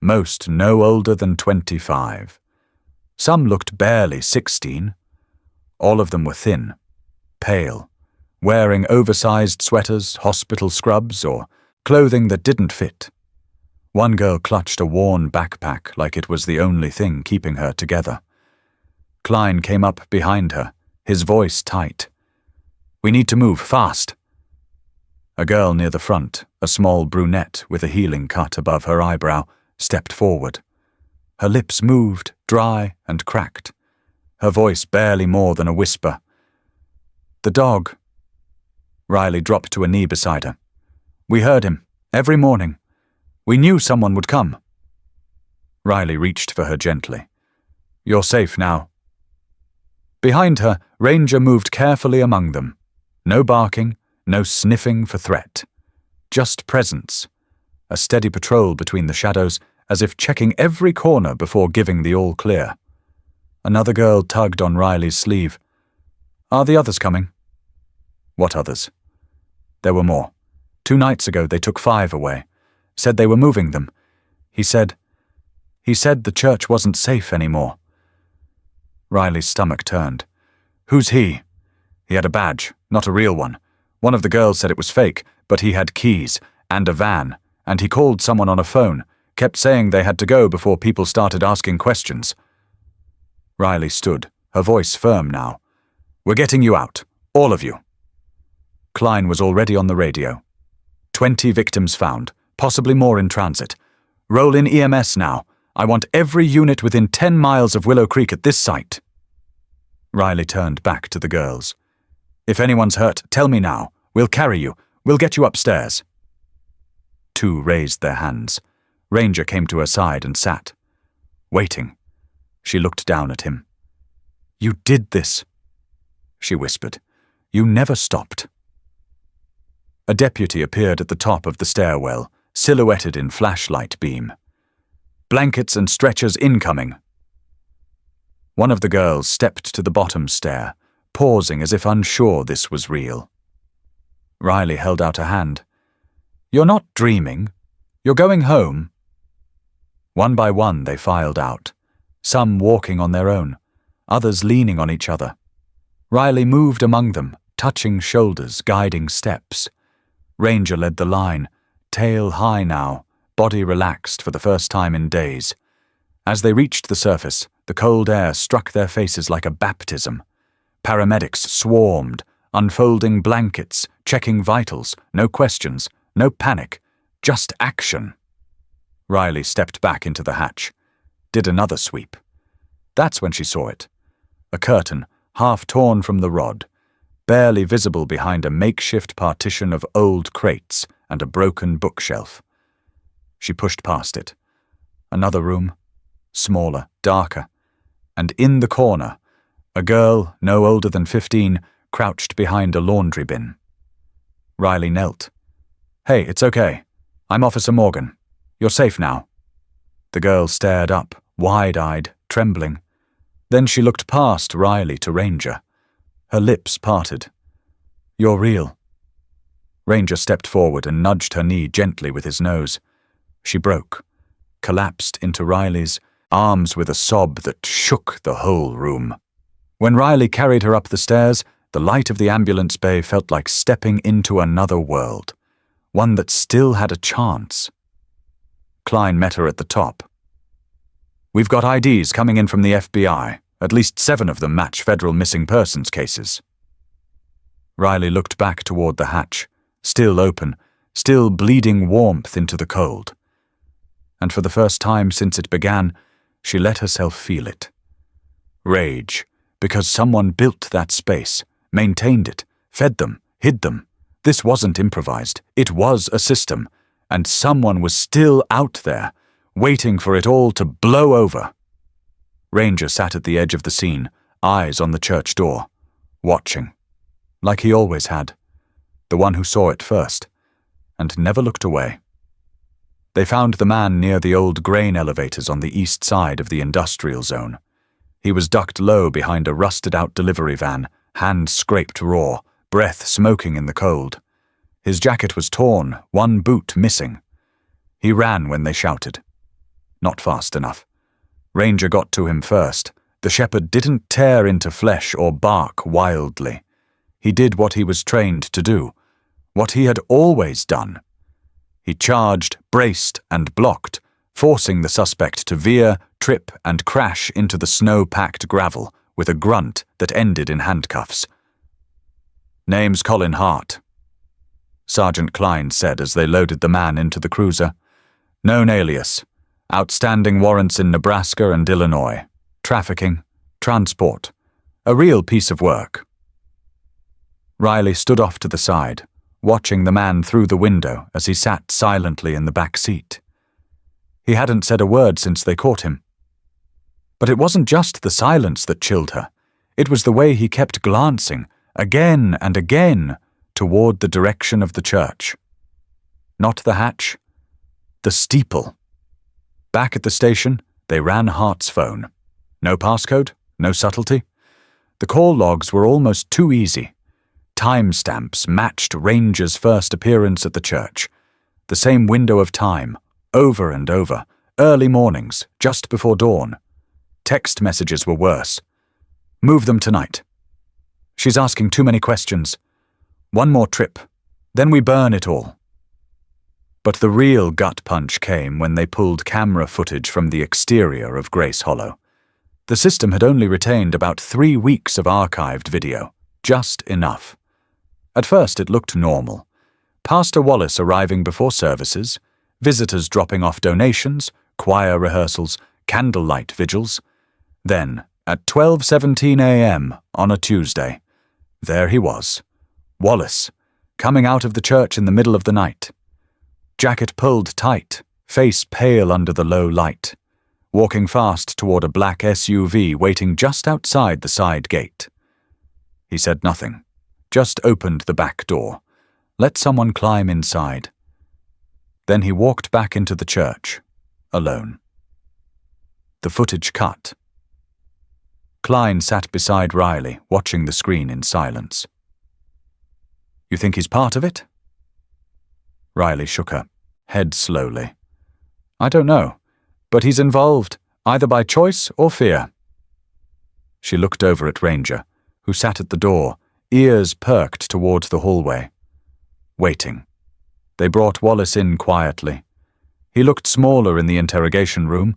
Most no older than 25. Some looked barely 16. All of them were thin, pale, wearing oversized sweaters, hospital scrubs, or clothing that didn't fit. One girl clutched a worn backpack like it was the only thing keeping her together. Klein came up behind her, his voice tight. "We need to move, fast." A girl near the front, a small brunette with a healing cut above her eyebrow, stepped forward. Her lips moved, dry and cracked. Her voice barely more than a whisper. "The dog." Riley dropped to a knee beside her. "We heard him, every morning. We knew someone would come." Riley reached for her gently. "You're safe now." Behind her, Ranger moved carefully among them. No barking, no sniffing for threat. Just presence. A steady patrol between the shadows, as if checking every corner before giving the all-clear. Another girl tugged on Riley's sleeve. "Are the others coming?" "What others?" "There were more. 2 nights ago they took 5 away. Said they were moving them. He said the church wasn't safe anymore." Riley's stomach turned. "Who's he?" "He had a badge, not a real one. One of the girls said it was fake, but he had keys, and a van, and he called someone on a phone, kept saying they had to go before people started asking questions." Riley stood, her voice firm now. "We're getting you out, all of you." Klein was already on the radio. 20 victims found, possibly more in transit. "Roll in EMS now. I want every unit within 10 miles of Willow Creek at this site." Riley turned back to the girls. "If anyone's hurt, tell me now. We'll carry you. We'll get you upstairs." 2 raised their hands. Ranger came to her side and sat. Waiting. She looked down at him. "You did this," she whispered. "You never stopped." A deputy appeared at the top of the stairwell, silhouetted in flashlight beam. "Blankets and stretchers incoming." One of the girls stepped to the bottom stair, pausing as if unsure this was real. Riley held out a hand. "You're not dreaming. You're going home." One by one they filed out, some walking on their own, others leaning on each other. Riley moved among them, touching shoulders, guiding steps. Ranger led the line, tail high now, body relaxed for the first time in days. As they reached the surface, the cold air struck their faces like a baptism. Paramedics swarmed, unfolding blankets, checking vitals, no questions, no panic, just action. Riley stepped back into the hatch, did another sweep. That's when she saw it. A curtain, half torn from the rod, barely visible behind a makeshift partition of old crates and a broken bookshelf. She pushed past it. Another room, smaller, darker, and in the corner, a girl no older than 15 crouched behind a laundry bin. Riley knelt. "Hey, it's okay. I'm Officer Morgan. You're safe now." The girl stared up, wide-eyed, trembling. Then she looked past Riley to Ranger. Her lips parted. "You're real." Ranger stepped forward and nudged her knee gently with his nose. She broke, collapsed into Riley's arms with a sob that shook the whole room. When Riley carried her up the stairs, the light of the ambulance bay felt like stepping into another world, one that still had a chance. Klein met her at the top. "We've got IDs coming in from the FBI. At least 7 of them match federal missing persons cases." Riley looked back toward the hatch, still open, still bleeding warmth into the cold. And for the first time since it began, she let herself feel it. Rage, because someone built that space, maintained it, fed them, hid them. This wasn't improvised. It was a system, and someone was still out there, waiting for it all to blow over. Ranger sat at the edge of the scene, eyes on the church door, watching, like he always had, the one who saw it first, and never looked away. They found the man near the old grain elevators on the east side of the industrial zone. He was ducked low behind a rusted-out delivery van, hands scraped raw, breath smoking in the cold. His jacket was torn, one boot missing. He ran when they shouted. Not fast enough. Ranger got to him first. The shepherd didn't tear into flesh or bark wildly. He did what he was trained to do, what he had always done. He charged, braced, and blocked, forcing the suspect to veer, trip, and crash into the snow-packed gravel with a grunt that ended in handcuffs. "Name's Colin Hart," Sergeant Klein said as they loaded the man into the cruiser. "Known alias. Outstanding warrants in Nebraska and Illinois. Trafficking. Transport. A real piece of work." Riley stood off to the side, watching the man through the window as he sat silently in the back seat. He hadn't said a word since they caught him. But it wasn't just the silence that chilled her. It was the way he kept glancing, again and again, toward the direction of the church. Not the hatch, the steeple. Back at the station, they ran Hart's phone. No passcode, no subtlety. The call logs were almost too easy. Timestamps matched Ranger's first appearance at the church. The same window of time, over and over, early mornings, just before dawn. Text messages were worse. "Move them tonight. She's asking too many questions. One more trip, then we burn it all." But the real gut punch came when they pulled camera footage from the exterior of Grace Hollow. The system had only retained about 3 weeks of archived video, just enough. At first it looked normal. Pastor Wallace arriving before services, visitors dropping off donations, choir rehearsals, candlelight vigils. Then, at 12:17 a.m. on a Tuesday, there he was, Wallace, coming out of the church in the middle of the night. Jacket pulled tight, face pale under the low light, walking fast toward a black SUV waiting just outside the side gate. He said nothing, just opened the back door, let someone climb inside. Then he walked back into the church, alone. The footage cut. Klein sat beside Riley, watching the screen in silence. "You think he's part of it?" Riley shook her head slowly. "I don't know, but he's involved, either by choice or fear." She looked over at Ranger, who sat at the door, ears perked towards the hallway. Waiting. They brought Wallace in quietly. He looked smaller in the interrogation room,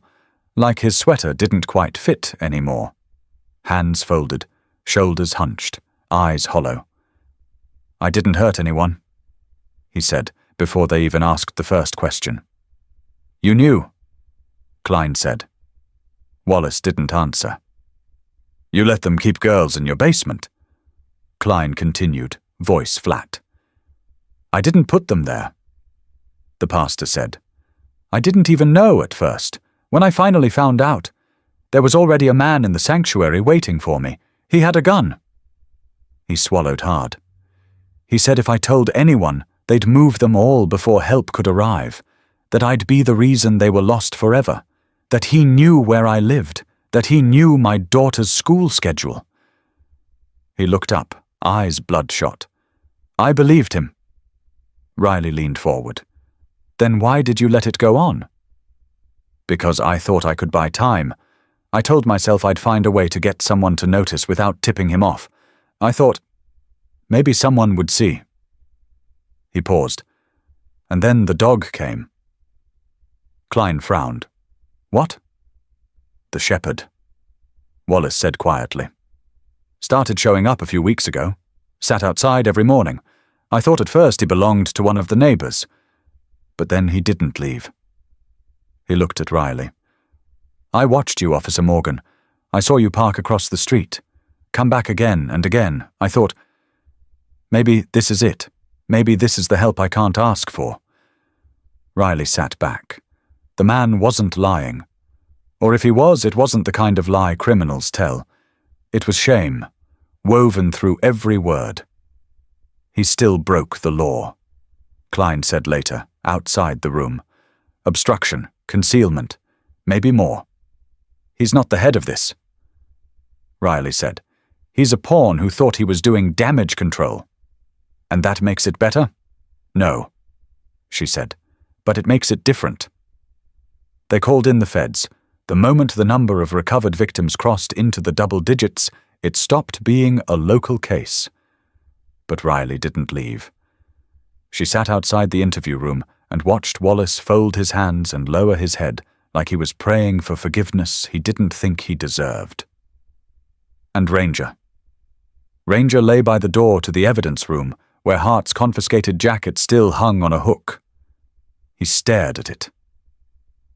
like his sweater didn't quite fit anymore. Hands folded, shoulders hunched, eyes hollow. "I didn't hurt anyone," he said, before they even asked the first question. "You knew," Klein said. Wallace didn't answer. "You let them keep girls in your basement," Klein continued, voice flat. "I didn't put them there," the pastor said. "I didn't even know at first. When I finally found out, there was already a man in the sanctuary waiting for me. He had a gun." He swallowed hard. "He said if I told anyone, they'd move them all before help could arrive, that I'd be the reason they were lost forever, that he knew where I lived, that he knew my daughter's school schedule." He looked up, eyes bloodshot. "I believed him." Riley leaned forward. "Then why did you let it go on?" "Because I thought I could buy time. I told myself I'd find a way to get someone to notice without tipping him off. I thought, maybe someone would see." He paused. "And then the dog came." Klein frowned. What? The shepherd, Wallace said quietly. Started showing up a few weeks ago. Sat outside every morning. I thought at first he belonged to one of the neighbors. But then he didn't leave. He looked at Riley. I watched you, Officer Morgan. I saw you park across the street. Come back again and again. I thought, maybe this is it. Maybe this is the help I can't ask for. Riley sat back. The man wasn't lying. Or if he was, it wasn't the kind of lie criminals tell. It was shame, woven through every word. He still broke the law, Klein said later, outside the room. Obstruction, concealment, maybe more. He's not the head of this, Riley said. He's a pawn who thought he was doing damage control. And that makes it better? No, she said, but it makes it different. They called in the feds. The moment the number of recovered victims crossed into the double digits, it stopped being a local case. But Riley didn't leave. She sat outside the interview room and watched Wallace fold his hands and lower his head like he was praying for forgiveness he didn't think he deserved. And Ranger. Ranger lay by the door to the evidence room, where Hart's confiscated jacket still hung on a hook. He stared at it.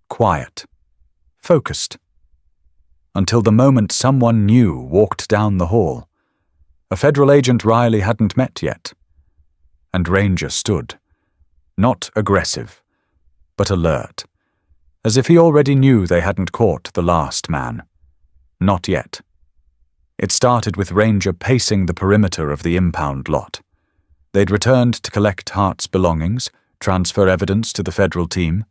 Quiet. Focused. Until the moment someone new walked down the hall. A federal agent Riley hadn't met yet. And Ranger stood. Not aggressive, but alert. As if he already knew they hadn't caught the last man. Not yet. It started with Ranger pacing the perimeter of the impound lot. They'd returned to collect Hart's belongings, transfer evidence to the federal team.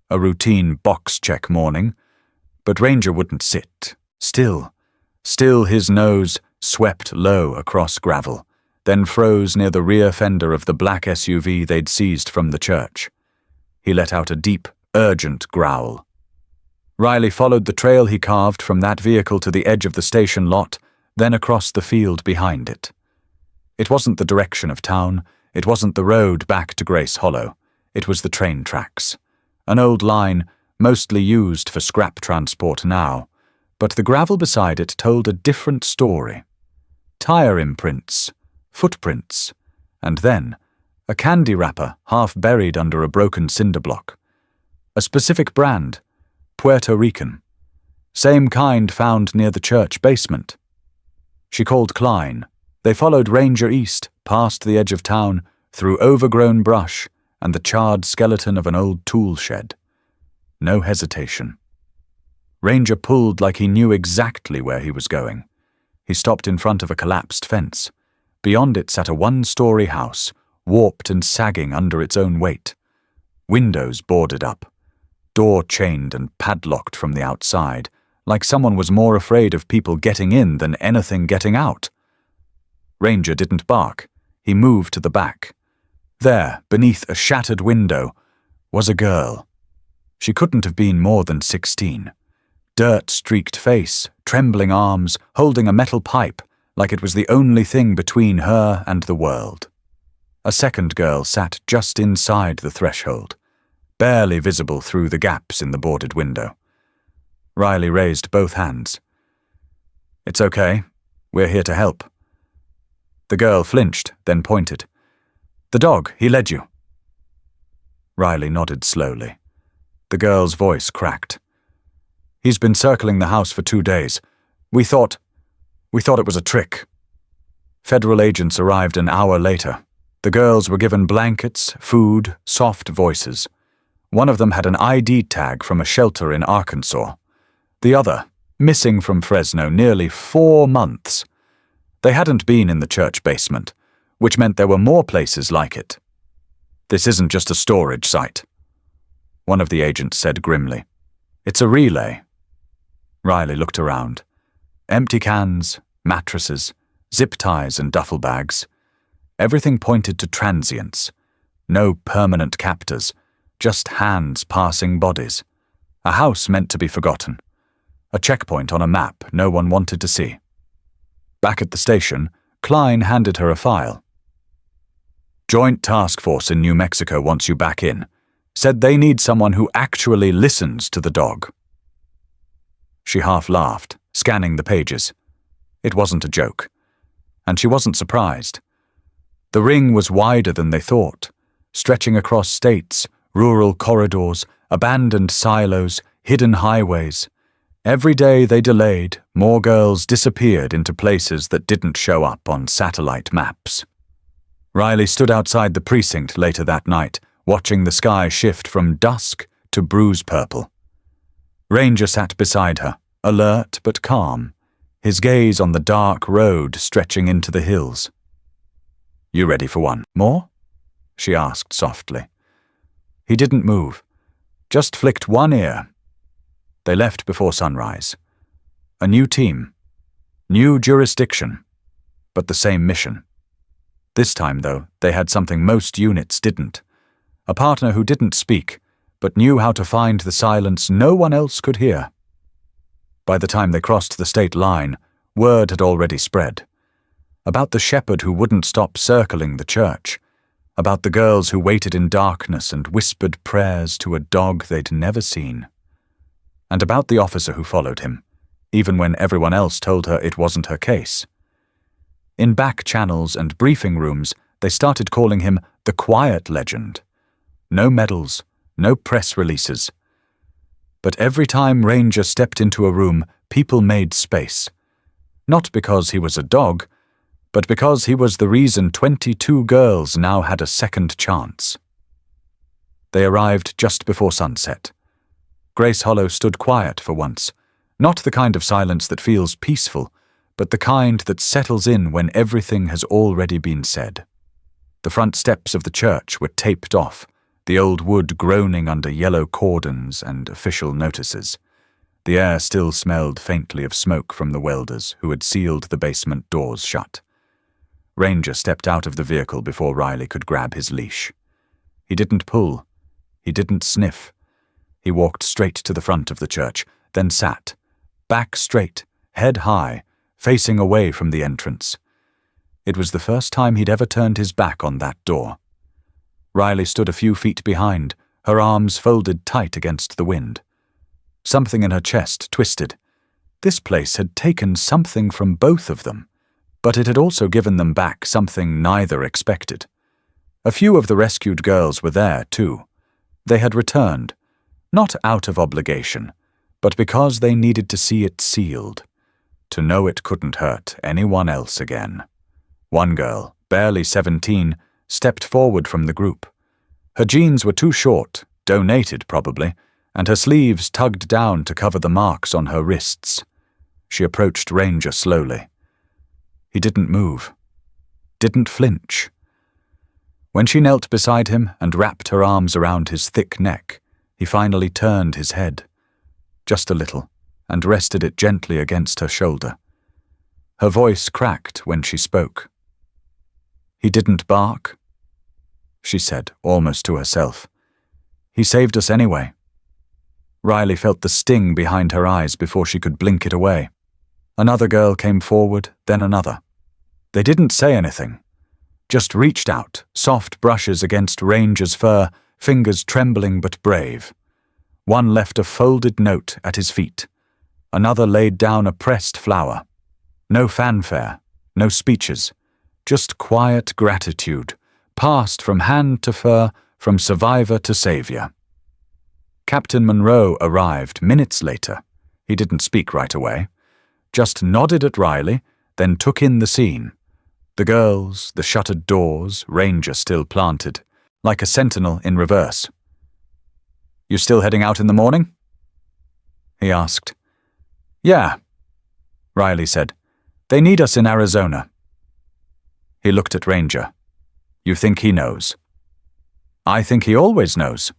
A routine box check morning. But Ranger wouldn't sit. Still his nose swept low across gravel, then froze near the rear fender of the black SUV they'd seized from the church. He let out a deep, urgent growl. Riley followed the trail he carved from that vehicle to the edge of the station lot, then across the field behind it. It wasn't the direction of town, it wasn't the road back to Grace Hollow, it was the train tracks. An old line, mostly used for scrap transport now, but the gravel beside it told a different story. Tire imprints, footprints, and then a candy wrapper half buried under a broken cinder block. A specific brand, Puerto Rican. Same kind found near the church basement. She called Klein. They followed Ranger east, past the edge of town, through overgrown brush and the charred skeleton of an old tool shed. No hesitation. Ranger pulled like he knew exactly where he was going. He stopped in front of a collapsed fence. Beyond it sat a one-story house, warped and sagging under its own weight. Windows boarded up. Door chained and padlocked from the outside, like someone was more afraid of people getting in than anything getting out. Ranger didn't bark. He moved to the back. There, beneath a shattered window, was a girl. She couldn't have been more than 16. Dirt-streaked face, trembling arms, holding a metal pipe, like it was the only thing between her and the world. A second girl sat just inside the threshold, barely visible through the gaps in the boarded window. Riley raised both hands. "It's okay. We're here to help." The girl flinched, then pointed. "The dog, he led you." Riley nodded slowly. The girl's voice cracked. "He's been circling the house for 2 days. We thought it was a trick." Federal agents arrived an hour later. The girls were given blankets, food, soft voices. One of them had an ID tag from a shelter in Arkansas. The other, missing from Fresno nearly 4 months. They hadn't been in the church basement, which meant there were more places like it. "This isn't just a storage site," one of the agents said grimly. "It's a relay." Riley looked around. Empty cans, mattresses, zip ties and duffel bags. Everything pointed to transients. No permanent captors, just hands passing bodies. A house meant to be forgotten. A checkpoint on a map no one wanted to see. Back at the station, Klein handed her a file. "Joint Task Force in New Mexico wants you back in. said they need someone who actually listens to the dog. She half laughed, scanning the pages. It wasn't a joke, and she wasn't surprised. The ring was wider than they thought, stretching across states, rural corridors, abandoned silos, hidden highways. Every day they delayed, more girls disappeared into places that didn't show up on satellite maps. Riley stood outside the precinct later that night, watching the sky shift from dusk to bruise purple. Ranger sat beside her, alert but calm, his gaze on the dark road stretching into the hills. "You ready for one more?" she asked softly. He didn't move, just flicked one ear. They left before sunrise. A new team, new jurisdiction, but the same mission. This time, though, they had something most units didn't. A partner who didn't speak, but knew how to find the silence no one else could hear. By the time they crossed the state line, word had already spread. About the shepherd who wouldn't stop circling the church. About the girls who waited in darkness and whispered prayers to a dog they'd never seen. And about the officer who followed him, even when everyone else told her it wasn't her case. In back channels and briefing rooms, they started calling him the quiet legend. No medals, no press releases. But every time Ranger stepped into a room, people made space. Not because he was a dog, but because he was the reason 22 girls now had a second chance. They arrived just before sunset. Grace Hollow stood quiet for once, not the kind of silence that feels peaceful, but the kind that settles in when everything has already been said. The front steps of the church were taped off, the old wood groaning under yellow cordons and official notices. The air still smelled faintly of smoke from the welders who had sealed the basement doors shut. Ranger stepped out of the vehicle before Riley could grab his leash. He didn't pull. He didn't sniff. He walked straight to the front of the church, then sat, back straight, head high, facing away from the entrance. It was the first time he'd ever turned his back on that door. Riley stood a few feet behind, her arms folded tight against the wind. Something in her chest twisted. This place had taken something from both of them, but it had also given them back something neither expected. A few of the rescued girls were there, too. They had returned, not out of obligation, but because they needed to see it sealed, to know it couldn't hurt anyone else again. One girl, barely 17, stepped forward from the group. Her jeans were too short, donated probably, and her sleeves tugged down to cover the marks on her wrists. She approached Ranger slowly. He didn't move, didn't flinch. When she knelt beside him and wrapped her arms around his thick neck, he finally turned his head, just a little, and rested it gently against her shoulder. Her voice cracked when she spoke. "He didn't bark," she said, almost to herself. "He saved us anyway." Riley felt the sting behind her eyes before she could blink it away. Another girl came forward, then another. They didn't say anything, just reached out, soft brushes against Ranger's fur, fingers trembling but brave. One left a folded note at his feet. Another laid down a pressed flower. No fanfare, no speeches, just quiet gratitude, passed from hand to fur, from survivor to savior. Captain Monroe arrived minutes later. He didn't speak right away, just nodded at Riley, then took in the scene. The girls, the shuttered doors, Ranger still planted, like a sentinel in reverse. "You still heading out in the morning?" he asked. "Yeah," Riley said. "They need us in Arizona." He looked at Ranger. "You think he knows?" "I think he always knows."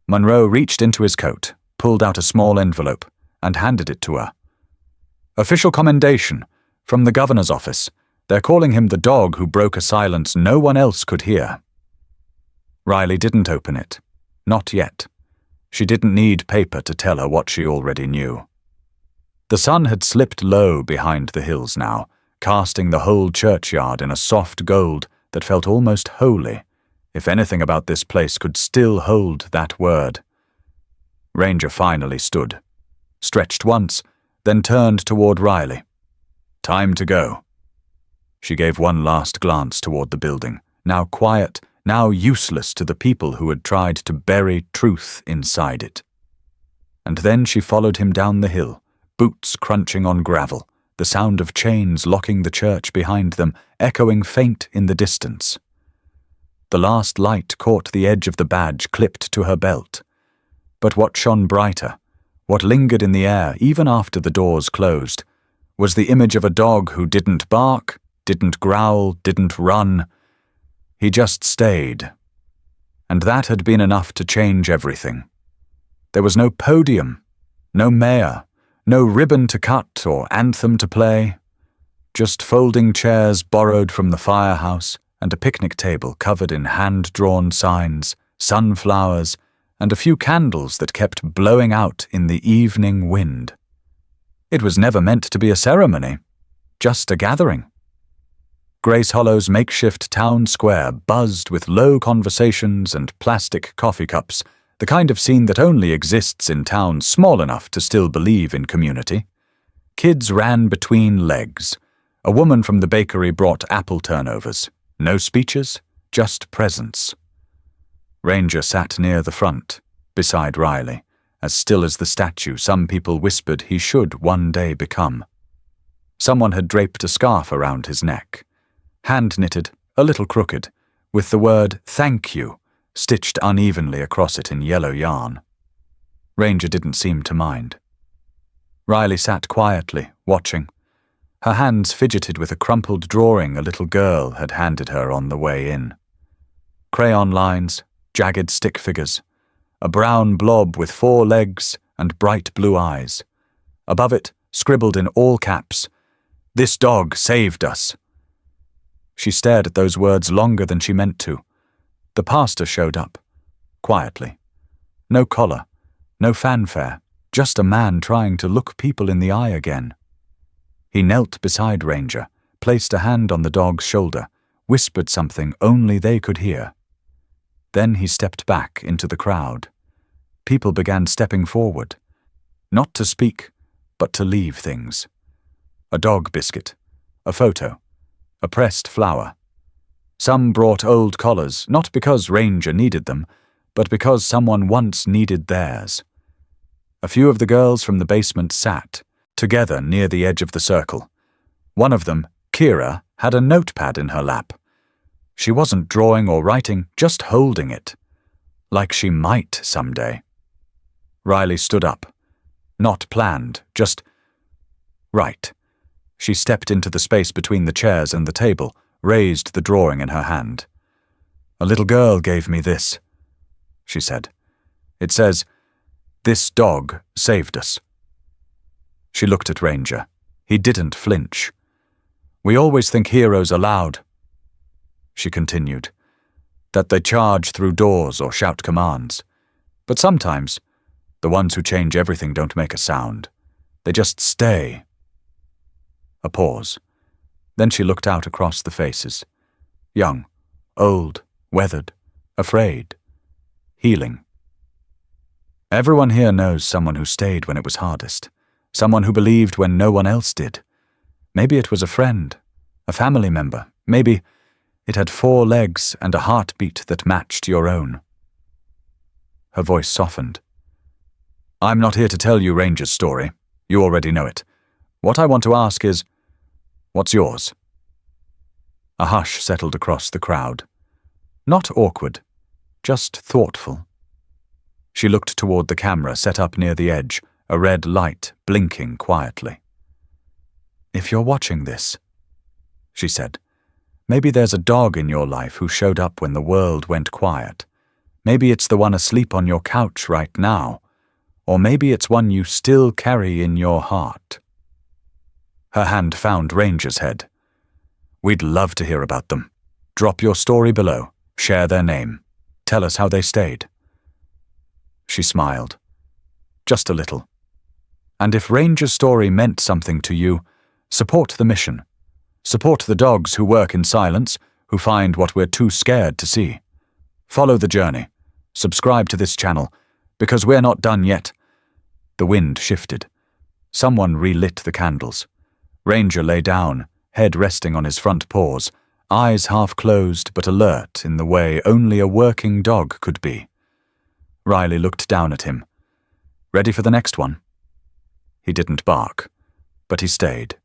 Monroe reached into his coat, pulled out a small envelope, and handed it to her. "Official commendation, from the governor's office. They're calling him the dog who broke a silence no one else could hear." Riley didn't open it. Not yet. She didn't need paper to tell her what she already knew. The sun had slipped low behind the hills now, casting the whole churchyard in a soft gold that felt almost holy, if anything about this place could still hold that word. Ranger finally stood, stretched once, then turned toward Riley. Time to go. She gave one last glance toward the building, now quiet, now useless to the people who had tried to bury truth inside it. And then she followed him down the hill, boots crunching on gravel, the sound of chains locking the church behind them, echoing faint in the distance. The last light caught the edge of the badge clipped to her belt. But what shone brighter, what lingered in the air even after the doors closed, was the image of a dog who didn't bark, didn't growl, didn't run. He just stayed. And that had been enough to change everything. There was no podium, no mayor, no ribbon to cut or anthem to play. Just folding chairs borrowed from the firehouse and a picnic table covered in hand-drawn signs, sunflowers, and a few candles that kept blowing out in the evening wind. It was never meant to be a ceremony, just a gathering. Grace Hollow's makeshift town square buzzed with low conversations and plastic coffee cups, the kind of scene that only exists in towns small enough to still believe in community. Kids ran between legs. A woman from the bakery brought apple turnovers. No speeches, just presence. Ranger sat near the front, beside Riley, as still as the statue some people whispered he should one day become. Someone had draped a scarf around his neck, hand-knitted, a little crooked, with the word "thank you" stitched unevenly across it in yellow yarn. Ranger didn't seem to mind. Riley sat quietly, watching. Her hands fidgeted with a crumpled drawing a little girl had handed her on the way in. Crayon lines, jagged stick figures, a brown blob with 4 legs and bright blue eyes. Above it, scribbled in all caps, "This dog saved us." She stared at those words longer than she meant to. The pastor showed up, quietly. No collar, no fanfare, just a man trying to look people in the eye again. He knelt beside Ranger, placed a hand on the dog's shoulder, whispered something only they could hear. Then he stepped back into the crowd. People began stepping forward, not to speak, but to leave things. A dog biscuit, a photo, a pressed flower. Some brought old collars, not because Ranger needed them, but because someone once needed theirs. A few of the girls from the basement sat, together near the edge of the circle. One of them, Kira, had a notepad in her lap. She wasn't drawing or writing, just holding it. Like she might someday. Riley stood up. Not planned, just right. She stepped into the space between the chairs and the table, raised the drawing in her hand. "A little girl gave me this," she said. "It says, 'This dog saved us.'" She looked at Ranger. He didn't flinch. "We always think heroes are loud," she continued, "that they charge through doors or shout commands. But sometimes, the ones who change everything don't make a sound. They just stay." A pause. Then she looked out across the faces. Young, old, weathered, afraid, healing. "Everyone here knows someone who stayed when it was hardest. Someone who believed when no one else did. Maybe it was a friend, a family member. Maybe it had 4 legs and a heartbeat that matched your own." Her voice softened. "I'm not here to tell you Ranger's story. You already know it. What I want to ask is, what's yours?" A hush settled across the crowd. Not awkward, just thoughtful. She looked toward the camera set up near the edge, a red light blinking quietly. "If you're watching this," she said, "maybe there's a dog in your life who showed up when the world went quiet. Maybe it's the one asleep on your couch right now, or maybe it's one you still carry in your heart." Her hand found Ranger's head. "We'd love to hear about them. Drop your story below. Share their name. Tell us how they stayed." She smiled. Just a little. And if Ranger's story meant something to you, support the mission. Support the dogs who work in silence, who find what we're too scared to see. Follow the journey. Subscribe to this channel, because we're not done yet. The wind shifted. Someone relit the candles. Ranger lay down, head resting on his front paws, eyes half closed but alert in the way only a working dog could be. Riley looked down at him. Ready for the next one? He didn't bark, but he stayed.